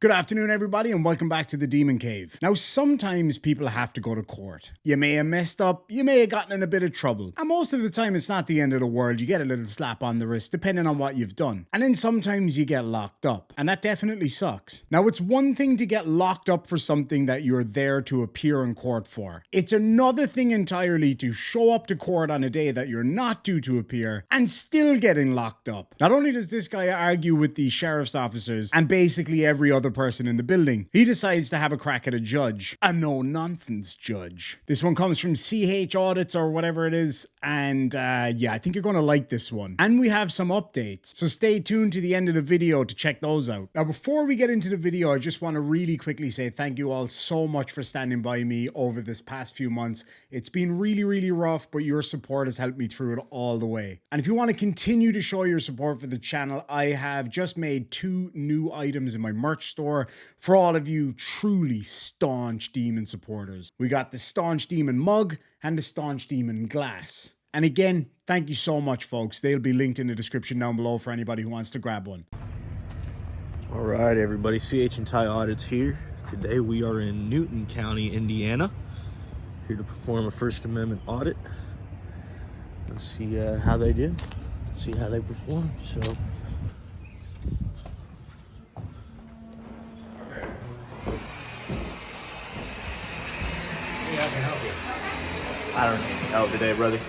Good afternoon, everybody, and welcome back to the Demon Cave. Now, sometimes people have to go to court. You may have messed up, you may have gotten in a bit of trouble, and most of the time it's not the end of the world. You get a little slap on the wrist, depending on what you've done. And then sometimes you get locked up, and that definitely sucks. Now, it's one thing to get locked up for something that you're there to appear in court for. It's another thing entirely to show up to court on a day that you're not due to appear, and still getting locked up. Not only does this guy argue with the sheriff's officers, and basically every other person in the building, he decides to have a crack at a judge. A no-nonsense judge. This one comes from CH Audits or whatever it is, and yeah, I think you're going to like this one. And we have some updates, so stay tuned to the end of the video to check those out. Now, before we get into the video, I just want to really quickly say thank you all so much for standing by me over this past few months. It's been really rough, but your support has helped me through it all the way. And if you want to continue to show your support for the channel, I have just made 2 new items in my merch store for all of you truly staunch Demon supporters. We got the Staunch Demon mug and the Staunch Demon glass. And again, thank you so much, folks. They'll be linked in the description down below for anybody who wants to grab one. All right, everybody, CH and Ty Audits here. Today we are in Newton County, Indiana, here to perform a First Amendment audit. Let's see how they did, see how they perform. So, I can help you. I don't need any help today, brother.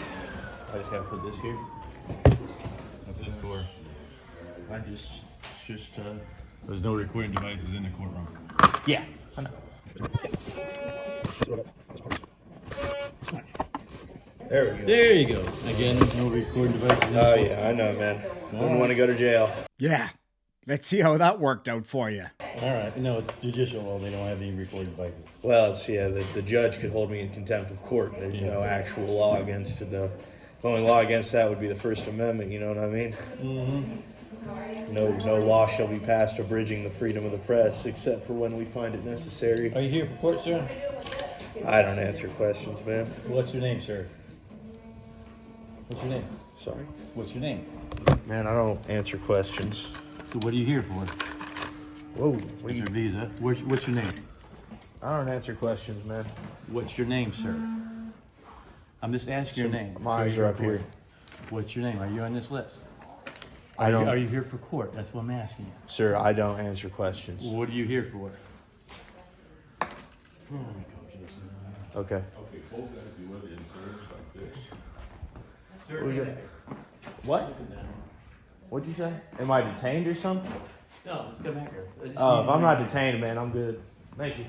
I just gotta put this here. What's this for? I just There's no recording devices in the courtroom. yeah, I know. There we go. There you go. Again, no recording devices in the Oh yeah, I know, man. Wouldn't want to go to jail. Yeah, let's see how that worked out for you. All right. No, it's judicial law. They don't have any recording devices. Well, it's, yeah, the judge could hold me in contempt of court. There's no actual law against it, though. The only law against that would be the First Amendment, you know what I mean? Mm-hmm. No law shall be passed abridging the freedom of the press, except for when we find it necessary. Are you here for court, sir? I don't answer questions, man. What's your name, sir? What's your name? Sorry? What's your name? Man, I don't answer questions. So what are you here for? Whoa. What's your visa? What's your name? I don't answer questions, man. What's your name, sir? I'm just asking your name. My eyes are up here. What's your name? Are you on this list? I don't. Are you here for court? That's what I'm asking you. Sir, I don't answer questions. What are you here for? Okay. What? What'd you say? Am I detained or something? No, let's come back here. Oh, if I'm not detained, man, I'm good. Thank you.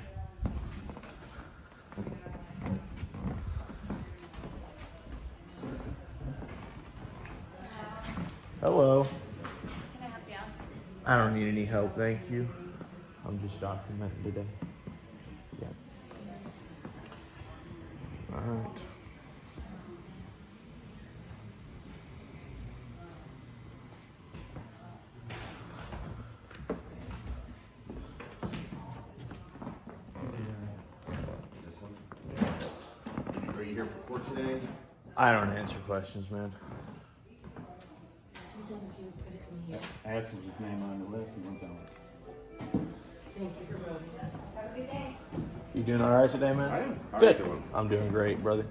Hello. Can I help you? I don't need any help, thank you. I'm just documenting today. Yeah. All right. Are you here for court today? I don't answer questions, man. Ask him his name on the list and we'll tell him. You doing all right today, man? I am. How Good. are you doing? I'm doing great, brother.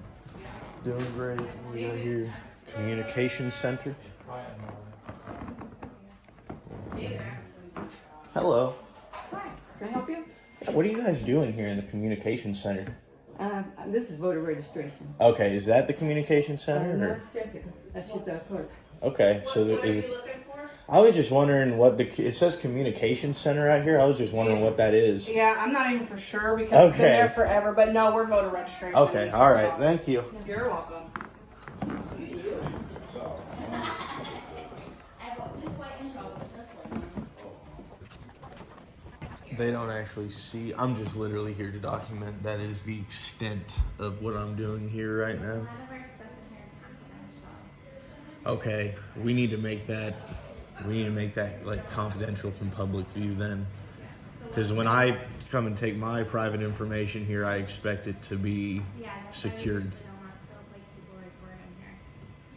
Doing great. We got here Communication Center. Hello. Hi, can I help you? What are you guys doing here in the Communication Center? This is voter registration. Okay, is that the Communication Center? No, Or? Jessica. She's a clerk. Okay, so there is. I was just wondering what it says Communication Center right here. I was just wondering what that is. Yeah, I'm not even for sure because it's been Okay. there forever. But no, we're voter registration. Okay, all right. Thank you. You're welcome. They don't actually see. I'm just literally here to document. That is the extent of what I'm doing here right now. None of our stuff in here is confidential. Okay, we need to make that. We need to make that like confidential from public view then, because when I come and take my private information here, I expect it to be Yeah, that's secured. why we usually don't want to like people record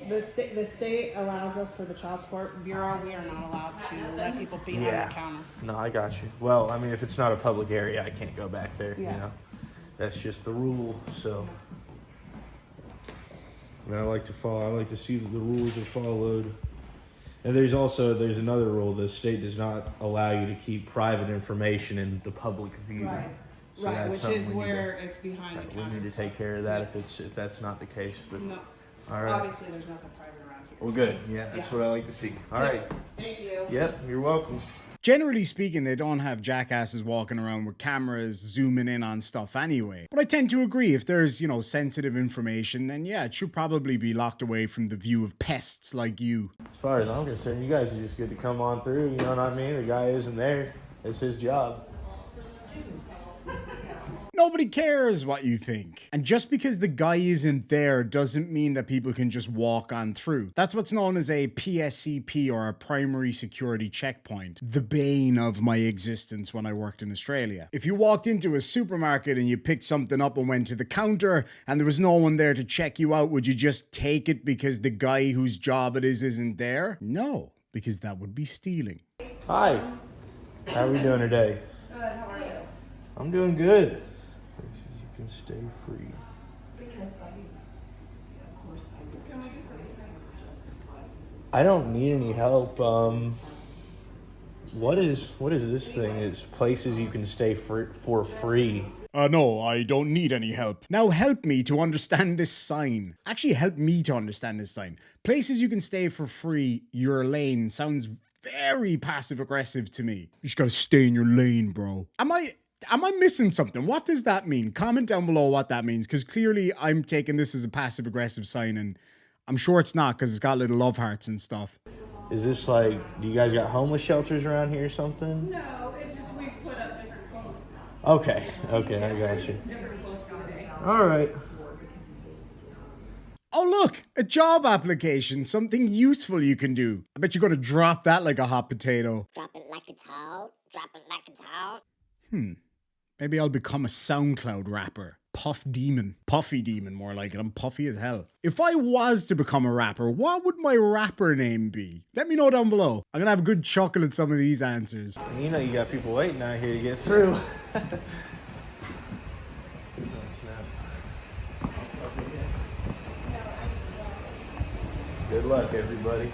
in here. The state allows us for the child support bureau. We are not allowed to let people be on the counter. No, I got you. Well, I mean, if it's not a public area, I can't go back there. Yeah. You know, that's just the rule. So, and I like to see that the rules are followed. And there's another rule. The state does not allow you to keep private information in the public view. Right. So Right, that's which something is we need where it's behind the We counter. need to take care of that if that's not the case. But No. all right. Obviously, there's nothing private around here. Well, good. Yeah, that's what I like to see. All right. Thank you. Yep, you're welcome. Generally speaking, they don't have jackasses walking around with cameras zooming in on stuff anyway. But I tend to agree, if there's, sensitive information, then yeah, it should probably be locked away from the view of pests like you. As far as I'm concerned, you guys are just good to come on through. You know what I mean? The guy isn't there. It's his job. Nobody cares what you think. And just because the guy isn't there doesn't mean that people can just walk on through. That's what's known as a PSCP, or a primary security checkpoint. The bane of my existence when I worked in Australia. If you walked into a supermarket and you picked something up and went to the counter and there was no one there to check you out, would you just take it because the guy whose job it is isn't there? No, because that would be stealing. Hi. How are we doing today? Good. How are you? I'm doing good. You can stay free. I don't need any help. What is this thing? It's places you can stay for free. No, I don't need any help. Now help me to understand this sign. Actually, help me to understand this sign. Places you can stay for free, your lane, sounds very passive-aggressive to me. You just gotta stay in your lane, bro. Am I missing something? What does that mean? Comment down below what that means, because clearly I'm taking this as a passive-aggressive sign, and I'm sure it's not, because it's got little love hearts and stuff. Is this like, do you guys got homeless shelters around here or something? No, it's just we put up different quotes. Okay, I got you. Different quotes for the day. All right. Oh look, a job application, something useful you can do. I bet you're gonna drop that like a hot potato. Drop it like it's hot. Drop it like it's hot. Maybe I'll become a SoundCloud rapper. Puffy Demon, more like it. I'm puffy as hell. If I was to become a rapper, what would my rapper name be? Let me know down below. I'm gonna have a good chuckle at some of these answers. You know you got people waiting out here to get through. Good luck, everybody.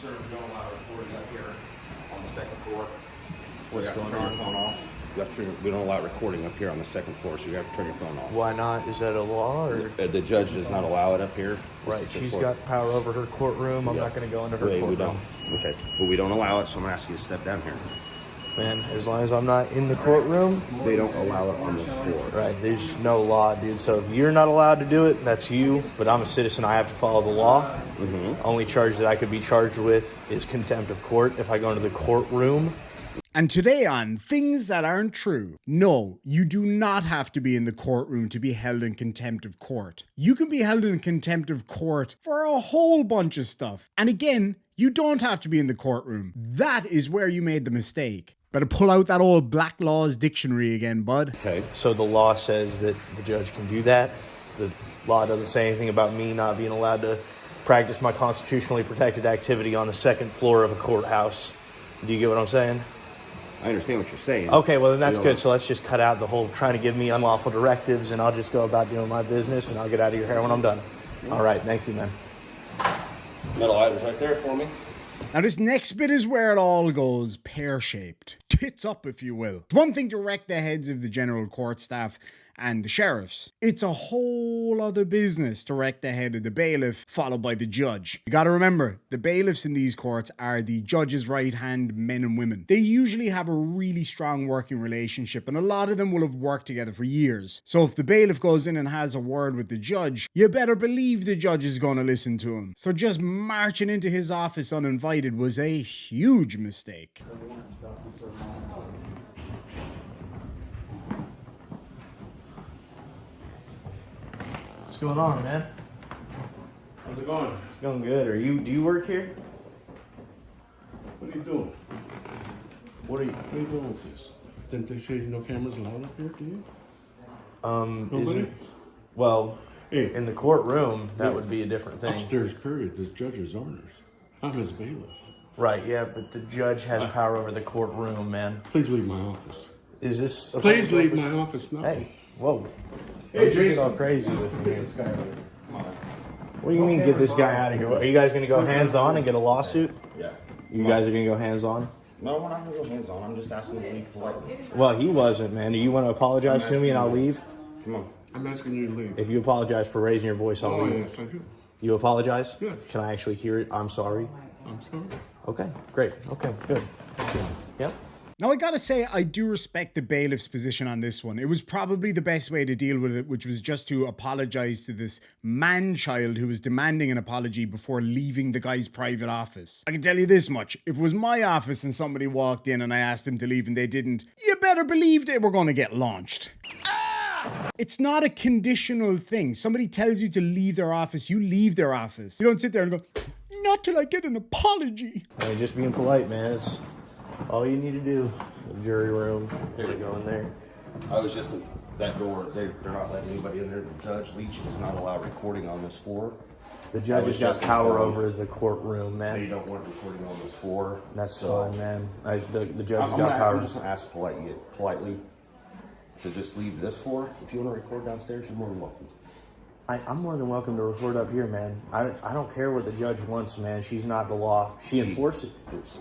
Sir, we don't allow recording up here on the second floor. What's going on? Phone off. We don't allow recording up here on the second floor, so you have to turn your phone off. Why not? Is that a law? Or? The judge does not allow it up here. Right, she's got power over her courtroom. I'm not going to go into her We courtroom. don't. Okay, but we don't allow it, so I'm going to ask you to step down here. Man, as long as I'm not in the courtroom. They don't allow it on this floor. Right, there's no law, dude. So if you're not allowed to do it, that's you. But I'm a citizen. I have to follow the law. Only charge that I could be charged with is contempt of court if I go into the courtroom. And today on Things That Aren't True. No, you do not have to be in the courtroom to be held in contempt of court. You can be held in contempt of court for a whole bunch of stuff. And again, you don't have to be in the courtroom. That is where you made the mistake. Better pull out that old Black Laws dictionary again, bud. Okay. So the law says that the judge can do that. The law doesn't say anything about me not being allowed to practice my constitutionally protected activity on the second floor of a courthouse. Do you get what I'm saying? I understand what you're saying. Okay, well then that's good. So let's just cut out the whole trying to give me unlawful directives, and I'll just go about doing my business, and I'll get out of your hair when I'm done. All right, thank you, man. Metal items right there for me. Now this next bit is where it all goes pear-shaped. Tits up, if you will. It's one thing to wreck the heads of the general court staff and the sheriffs. It's a whole other business to wreck the head of the bailiff, followed by the judge. You gotta remember, the bailiffs in these courts are the judge's right-hand men and women. They usually have a really strong working relationship, and a lot of them will have worked together for years. So if the bailiff goes in and has a word with the judge, you better believe the judge is gonna listen to him. So just marching into his office uninvited was a huge mistake. What's going on, man? How's it going? It's going good. Do you work here? What are you doing? What are you? What are you doing with this? Didn't they say no cameras allowed up here, do you? Nobody? Nobody? Well, Hey, In the courtroom, that would be a different thing. upstairs period, the judge's orders. I'm his bailiff. Right, yeah, but the judge has power over the courtroom, man. Please leave my office. Is this a Please public leave office? my office now. Hey, whoa. Hey, Don't you get all Jason. crazy with me here. What do you mean get this guy out of here? Are you guys going to go hands-on and get a lawsuit? Yeah. You guys are going to go hands-on? No, we're not gonna go hands on. I'm just asking you to leave politely. Well, he wasn't, man. Do you want to apologize to me and I'll leave? Come on. I'm asking you to leave. If you apologize for raising your voice, I'll Oh, leave. yes, I do. You apologize? Yes. Can I actually hear it? I'm sorry. I'm sorry. Okay, great. Okay, good. Yep. Now, I gotta say, I do respect the bailiff's position on this one. It was probably the best way to deal with it, which was just to apologize to this man-child who was demanding an apology before leaving the guy's private office. I can tell you this much. If it was my office and somebody walked in and I asked them to leave and they didn't, you better believe they were gonna get launched. It's not a conditional thing. Somebody tells you to leave their office, you leave their office. You don't sit there and go, not till I get an apology. Hey, just being polite, man. It's all you need to do. The jury room. Here we go in there. I was just that door. They're not letting anybody in there. The judge Leach does not allow recording on this floor. The judge has got power over the courtroom, They man. don't want recording on this floor. That's fine, man. The judge has I'm got power. just gonna ask politely to just leave this floor. If you want to record downstairs, you're more than welcome. I'm more than welcome to record up here, man. I don't care what the judge wants, man. She's not the law. She enforces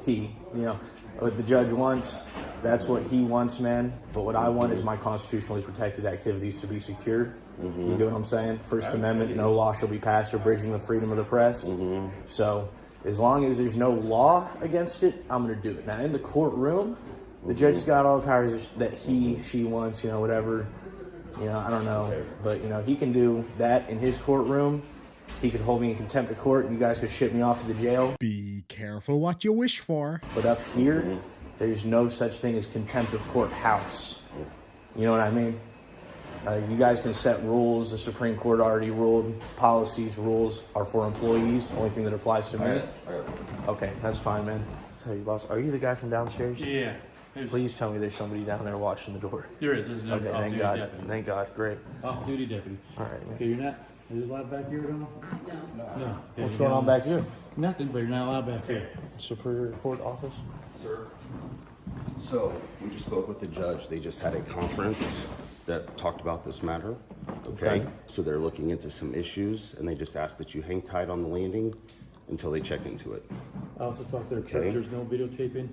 he, you know, what the judge wants, that's what he wants, man. But what I want is my constitutionally protected activities to be secured. You get what I'm saying? First Amendment, no law shall be passed abridging the freedom of the press. So as long as there's no law against it, I'm going to do it. Now, in the courtroom, the judge's got all the powers that she wants, you know, whatever. You know, I don't know. But, you know, he can do that in his courtroom. He could hold me in contempt of court and you guys could ship me off to the jail. Be careful what you wish for. But up here, there's no such thing as contempt of court house. You know what I mean? You guys can set rules. The Supreme Court already ruled. Policies, rules are for employees. Only thing that applies to me. Okay, that's fine, man. I'll tell you, boss. Are you the guy from downstairs? Yeah. Please tell me there's somebody down there watching the door. There is. There's no Okay, thank off-duty God. deputy. Thank God. Great. Off-duty deputy. All right, man. Okay, you're not. Is it allowed back here at all? No. No. What's going on back here? Nothing, but you're not allowed back here. Superior Court office? Sir. So we just spoke with the judge. They just had a conference that talked about this matter. Okay. So they're looking into some issues, and they just asked that you hang tight on the landing until they check into it. I also talked to the clerk. There's no videotaping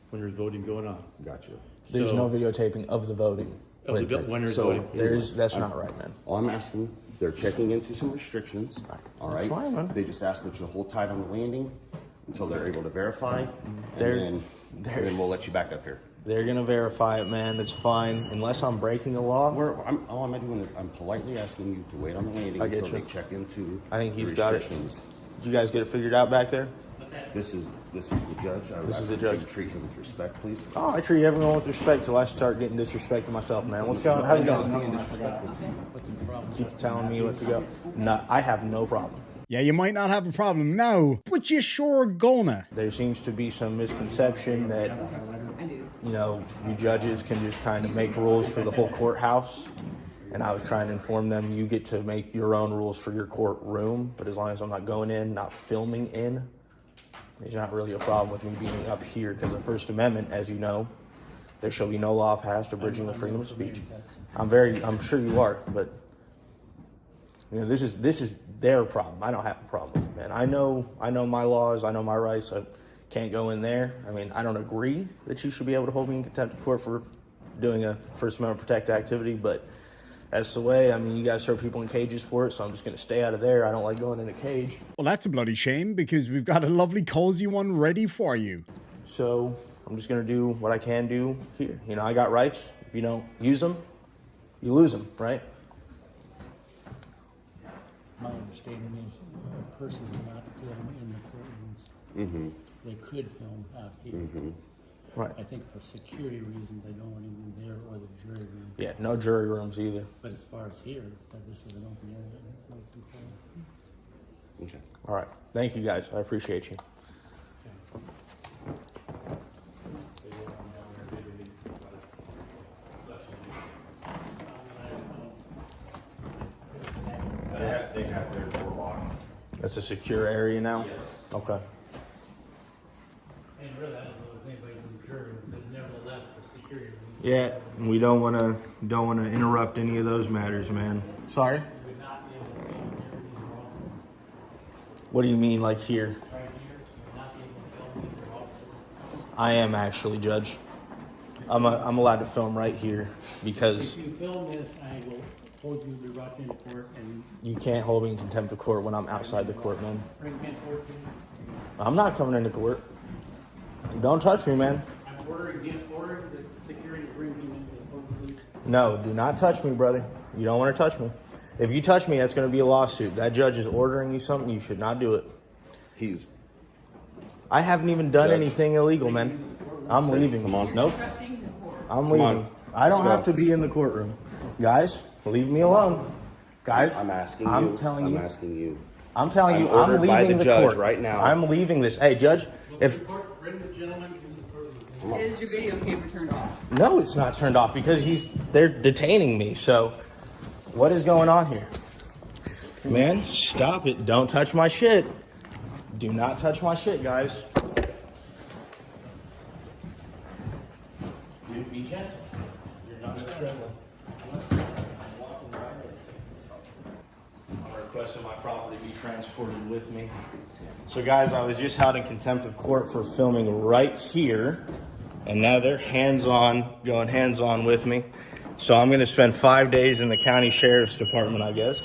when there's voting going on. Gotcha. There's So- no videotaping of the voting. When there's So voting. That's not right, man. all I'm asking, they're checking into some restrictions. All right. fine, man. They just asked that you hold tight on the landing until they're able to verify, They're- and then we'll let you back up here. They're gonna verify it, man. That's fine, unless I'm breaking a law. All I'm doing is I'm politely asking you to wait on the landing I get until you. they check into I think he's the got it. restrictions. Did you guys get it figured out back there? This is the judge. I would This is ask the that you judge. treat him with respect, please. Oh, I treat everyone with respect till I start getting disrespected myself, man. What's going? How's it going? Being disrespectful to you. Keep telling me what to go. No, I have no problem. Yeah, you might not have a problem now, but you sure gonna. There seems to be some misconception that, you know, you judges can just kind of make rules for the whole courthouse. And I was trying to inform them you get to make your own rules for your courtroom, but as long as I'm not going in, not filming in, there's not really a problem with me being up here because the First Amendment, as you know, there shall be no law passed abridging the freedom of speech. I'm sure you are, but you know, this is their problem. I don't have a problem with it, man. I know my laws, I know my rights. I can't go in there. I mean, I don't agree that you should be able to hold me in contempt of court for doing a First Amendment protected activity, but that's the way. I mean, you guys throw people in cages for it, so I'm just going to stay out of there. I don't like going in a cage. Well, that's a bloody shame because we've got a lovely cozy one ready for you. So I'm just going to do what I can do here. You know, I got rights. If you don't use them, you lose them, right? My understanding is a person cannot film in the courtrooms. They could film out here. Right. I think for security reasons, they don't want anyone there or the jury room. Yeah, no jury rooms either. But as far as here, this is an open area. There's no control. Okay. All right. Thank you, guys. I appreciate you. That's a secure area now? Okay. And really, I don't know if anybody's in the jury, but nevertheless, for security reasons. Yeah, we don't want to interrupt any of those matters, man. Sorry? You would not be able to film here in these offices. What do you mean, like here? Right here, you would not be able to film these offices. I am actually, Judge. I'm allowed to film right here because If you film this, I will hold you, be brought you into court, and you can't hold me in contempt of court when I'm outside the court, man. bring you into court. I'm not coming into court. Don't touch me, man. I'm ordering the security to bring you into the court, please. No, do not touch me, brother. You don't want to touch me. If you touch me, that's going to be a lawsuit. That judge is ordering you something. You should not do it. I haven't even done anything illegal, man. I'm leaving. Come on. Nope. I'm leaving. on. I don't Let's go. have to be in the courtroom. Guys, leave me alone. Guys, I'm asking you. I'm telling you. I'm asking you. I'm telling I'm you, I'm ordered by leaving the the judge court right now. I'm leaving this. Hey, Judge, if Bring the gentleman into the courtroom. Is your video camera turned off? no, it's not turned off because they're detaining me. So, what is going on here? Man, stop it. Don't touch my shit. Do not touch my shit, guys. Dude, be gentle. You're not struggling. I'm requesting my property be transported with me. So, guys, I was just held in contempt of court for filming right here, and now they're going hands-on with me. So I'm going to spend 5 days in the county sheriff's department, I guess.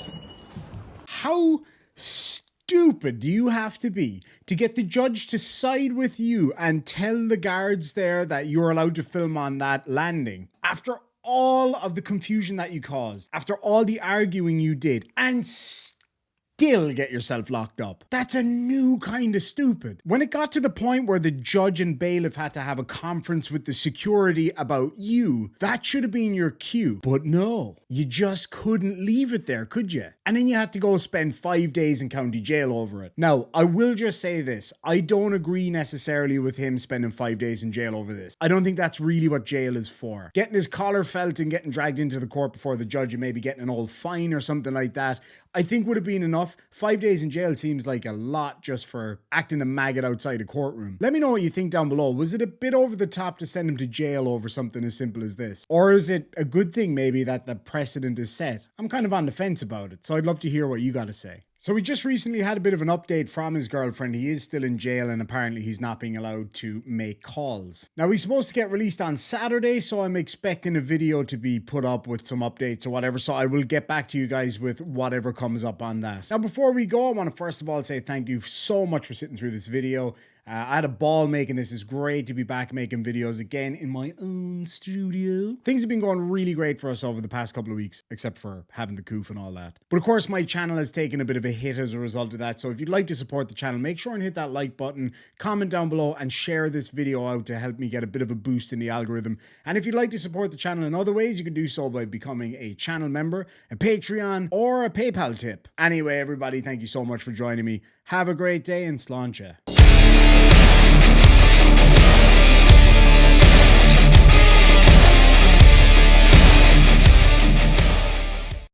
How stupid do you have to be to get the judge to side with you and tell the guards there that you're allowed to film on that landing after all of the confusion that you caused, after all the arguing you did, and still get yourself locked up? That's a new kind of stupid. When it got to the point where the judge and bailiff had to have a conference with the security about you, that should have been your cue. But no, you just couldn't leave it there, could you? And then you had to go spend 5 days in county jail over it. Now, I will just say this. I don't agree necessarily with him spending 5 days in jail over this. I don't think that's really what jail is for. Getting his collar felt and getting dragged into the court before the judge and maybe getting an old fine or something like that, I think would have been enough. 5 days in jail seems like a lot just for acting the maggot outside a courtroom. Let me know what you think down below. Was it a bit over the top to send him to jail over something as simple as this? Or is it a good thing maybe that the precedent is set? I'm kind of on the fence about it, so I'd love to hear what you got to say. So we just recently had a bit of an update from his girlfriend. He is still in jail and apparently he's not being allowed to make calls. Now he's supposed to get released on Saturday, so I'm expecting a video to be put up with some updates or whatever, so I will get back to you guys with whatever comes up on that. Now before we go, I want to first of all say thank you so much for sitting through this video. I had a ball making this. It's great to be back making videos again in my own studio. Things have been going really great for us over the past couple of weeks, except for having the coof and all that. But of course, my channel has taken a bit of a hit as a result of that. So if you'd like to support the channel, make sure and hit that like button, comment down below, and share this video out to help me get a bit of a boost in the algorithm. And if you'd like to support the channel in other ways, you can do so by becoming a channel member, a Patreon, or a PayPal tip. Anyway, everybody, thank you so much for joining me. Have a great day and sláinte.